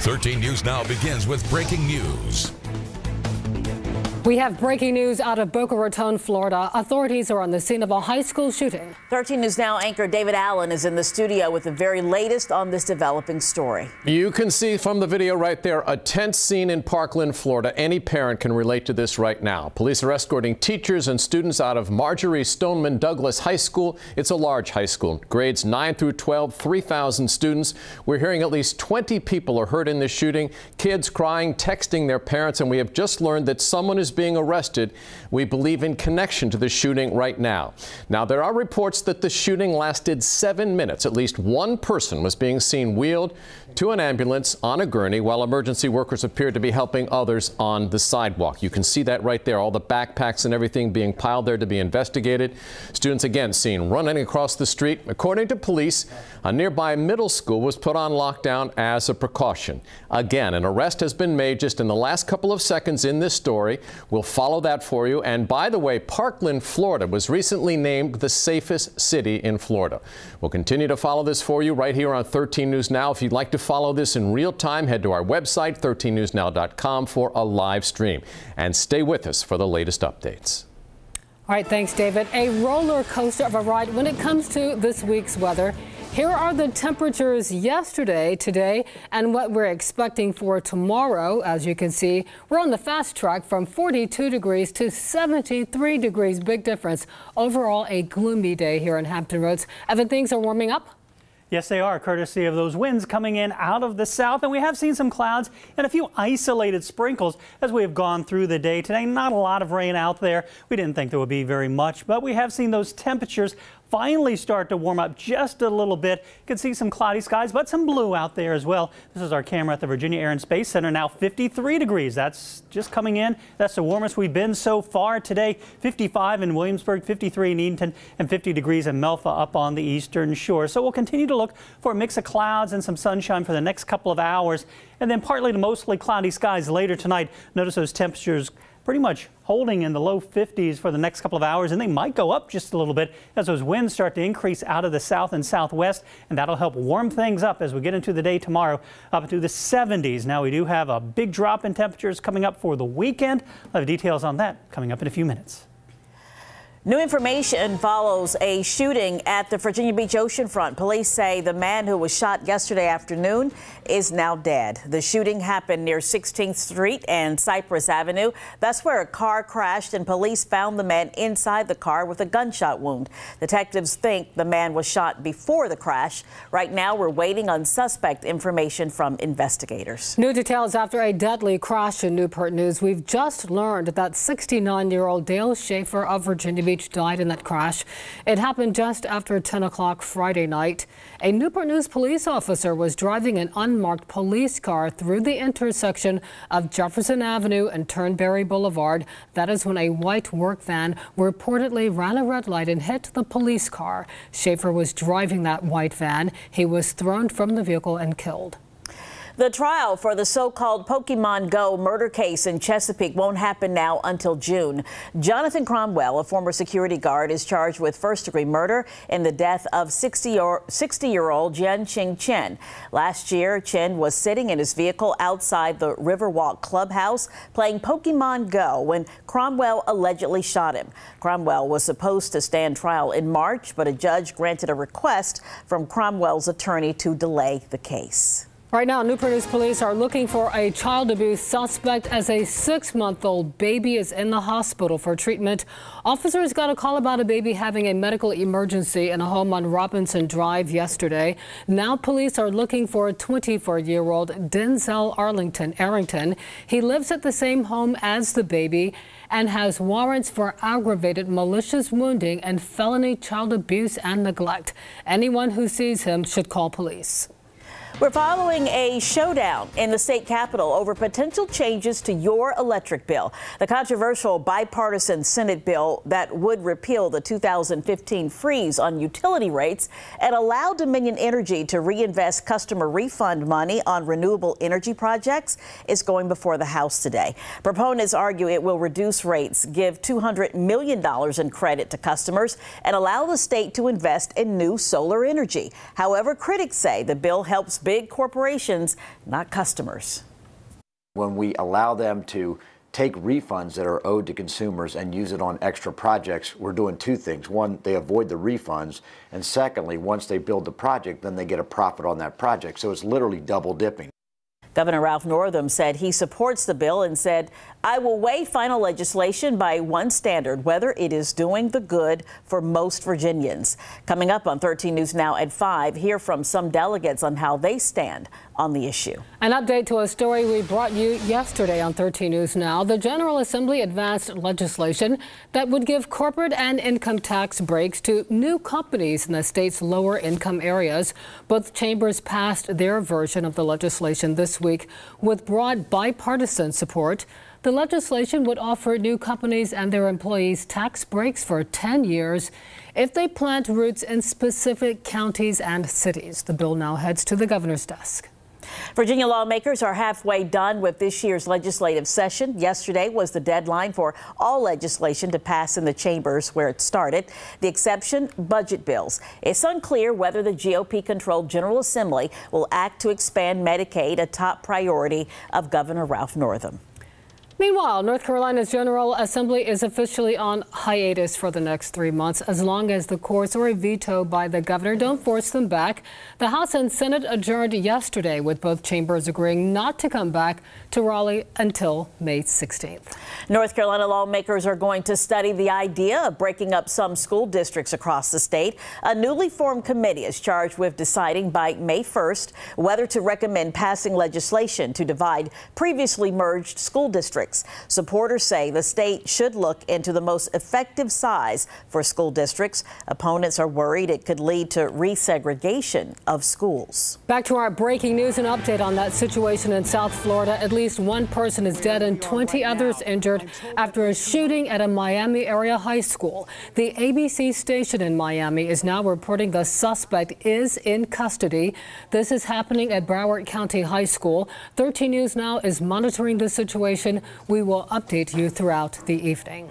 13 News Now begins with breaking news. We have breaking news out of Boca Raton, Florida. Authorities are on the scene of a high school shooting. 13 News Now anchor David Allen is in the studio with the very latest on this developing story. You can see from the video right there a tense scene in Parkland, Florida. Any parent can relate to this right now. Police are escorting teachers and students out of Marjorie Stoneman Douglas High School. It's a large high school. Grades 9 through 12, 3,000 students. We're hearing at least 20 people are hurt in this shooting. Kids crying, texting their parents, and we have just learned that someone is being arrested, we believe, in connection to the shooting right now. Now, there are reports that the shooting lasted 7 minutes. At least one person was being seen wheeled to an ambulance on a gurney while emergency workers appeared to be helping others on the sidewalk. You can see that right there, all the backpacks and everything being piled there to be investigated. Students again seen running across the street. According to police, a nearby middle school was put on lockdown as a precaution. Again, an arrest has been made just in the last couple of seconds in this story. We'll follow that for you. And by the way, Parkland, Florida was recently named the safest city in Florida. We'll continue to follow this for you right here on 13 News Now. If you'd like to follow this in real time, head to our website, 13newsnow.com, for a live stream. And stay with us for the latest updates. All right, thanks, David. A roller coaster of a ride when it comes to this week's weather. Here are the temperatures yesterday, today, and what we're expecting for tomorrow. As you can see, we're on the fast track from 42 degrees to 73 degrees. Big difference. Overall, a gloomy day here in Hampton Roads. Evan, things are warming up? Yes, they are, courtesy of those winds coming in out of the south. And we have seen some clouds and a few isolated sprinkles as we have gone through the day today. Not a lot of rain out there. We didn't think there would be very much, but we have seen those temperatures finally start to warm up just a little bit. You can see some cloudy skies, but some blue out there as well. This is our camera at the Virginia Air and Space Center. Now 53 degrees. That's just coming in. That's the warmest we've been so far today. 55 in Williamsburg, 53 in Eatonton, and 50 degrees in Melfa up on the eastern shore. So we'll continue to look for a mix of clouds and some sunshine for the next couple of hours, and then partly to mostly cloudy skies later tonight. Notice those temperatures pretty much holding in the low 50s for the next couple of hours, and they might go up just a little bit as those winds start to increase out of the south and southwest, and that'll help warm things up as we get into the day tomorrow up to the 70s. Now, we do have a big drop in temperatures coming up for the weekend. I'll have details on that coming up in a few minutes. New information follows a shooting at the Virginia Beach oceanfront. Police say the man who was shot yesterday afternoon is now dead. The shooting happened near 16th Street and Cypress Avenue. That's where a car crashed, and police found the man inside the car with a gunshot wound. Detectives think the man was shot before the crash. Right now, we're waiting on suspect information from investigators. New details after a deadly crash in Newport News. We've just learned that 69-year-old Dale Schaefer of Virginia Beach died in that crash. It happened just after 10 o'clock Friday night. A Newport News police officer was driving an unmarked police car through the intersection of Jefferson Avenue and Turnberry Boulevard. That is when a white work van reportedly ran a red light and hit the police car. Schaefer was driving that white van. He was thrown from the vehicle and killed. The trial for the so-called Pokemon Go murder case in Chesapeake won't happen now until June. Jonathan Cromwell, a former security guard, is charged with first-degree murder in the death of 60-year-old Jianqing Chen. Last year, Chen was sitting in his vehicle outside the Riverwalk Clubhouse playing Pokemon Go when Cromwell allegedly shot him. Cromwell was supposed to stand trial in March, but a judge granted a request from Cromwell's attorney to delay the case. Right now, Newport News police are looking for a child abuse suspect as a 6-month-old baby is in the hospital for treatment. Officers got a call about a baby having a medical emergency in a home on Robinson Drive yesterday. Now police are looking for a 24-year-old Denzel Arrington. He lives at the same home as the baby and has warrants for aggravated malicious wounding and felony child abuse and neglect. Anyone who sees him should call police. We're following a showdown in the state capitol over potential changes to your electric bill. The controversial bipartisan Senate bill that would repeal the 2015 freeze on utility rates and allow Dominion Energy to reinvest customer refund money on renewable energy projects is going before the House today. Proponents argue it will reduce rates, give $200 million in credit to customers, and allow the state to invest in new solar energy. However, critics say the bill helps big corporations, not customers. When we allow them to take refunds that are owed to consumers and use it on extra projects, we're doing two things. One, they avoid the refunds, and secondly, once they build the project, then they get a profit on that project. So it's literally double dipping. Governor Ralph Northam said he supports the bill and said, "I will weigh final legislation by one standard, whether it is doing the good for most Virginians." Coming up on 13 News Now at 5, hear from some delegates on how they stand on the issue. An update to a story we brought you yesterday on 13 News Now. The General Assembly advanced legislation that would give corporate and income tax breaks to new companies in the state's lower income areas. Both chambers passed their version of the legislation this week with broad bipartisan support. The legislation would offer new companies and their employees tax breaks for 10 years if they plant roots in specific counties and cities. The bill now heads to the governor's desk. Virginia lawmakers are halfway done with this year's legislative session. Yesterday was the deadline for all legislation to pass in the chambers where it started. The exception, budget bills. It's unclear whether the GOP-controlled General Assembly will act to expand Medicaid, a top priority of Governor Ralph Northam. Meanwhile, North Carolina's General Assembly is officially on hiatus for the next 3 months, as long as the courts or a veto by the governor don't force them back. The House and Senate adjourned yesterday, with both chambers agreeing not to come back to Raleigh until May 16th. North Carolina lawmakers are going to study the idea of breaking up some school districts across the state. A newly formed committee is charged with deciding by May 1st whether to recommend passing legislation to divide previously merged school districts. Supporters say the state should look into the most effective size for school districts. Opponents are worried it could lead to resegregation of schools. Back to our breaking news, and update on that situation in South Florida. At least one person is dead and 20 others injured after a shooting at a Miami area high school. The ABC station in Miami is now reporting the suspect is in custody. This is happening at Broward County High School. 13 News Now is monitoring the situation. We will update you throughout the evening.